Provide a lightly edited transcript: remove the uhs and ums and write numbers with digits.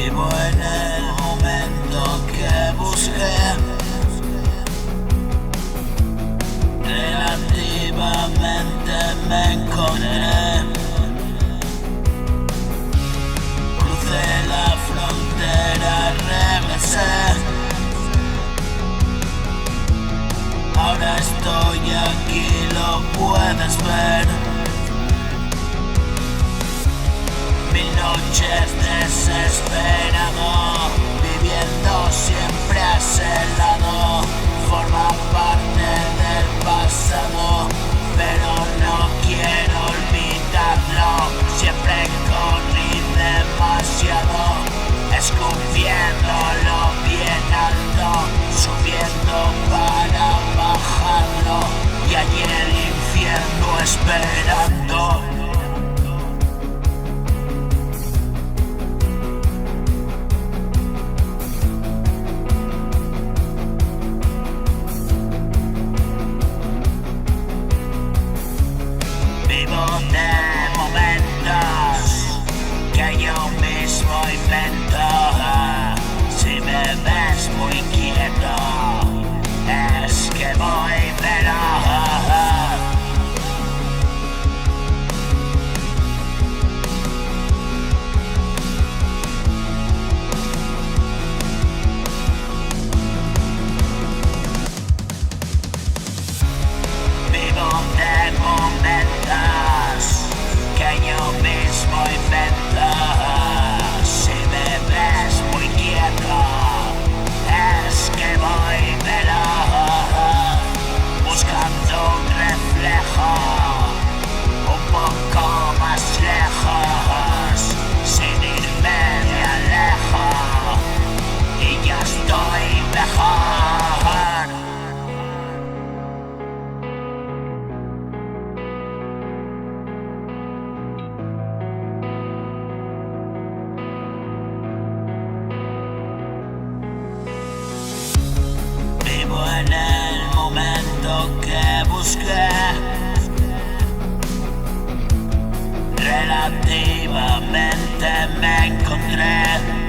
Vivo en el momento que busqué, relativamente me encontré. Crucé la frontera, regresé. Ahora estoy aquí, lo puedes ver. Mil noches desesperado, viviendo siempre a ese lado. Forma parte del pasado, pero no quiero olvidarlo. Siempre corrí demasiado, escupiéndolo bien alto, subiendo para bajarlo, y allí el infierno esperando. Vivo de momentos que yo mismo invento. Si me ves muy quieto, es que voy veloz. Vivo de momentos que yo mismo invento. Si me ves muy quieto, es que voy veloz, buscando un reflejo un poco más lejos, sin irme de alejo, y ya estoy mejor. Vivo en el momento que busqué, relativamente me encontré.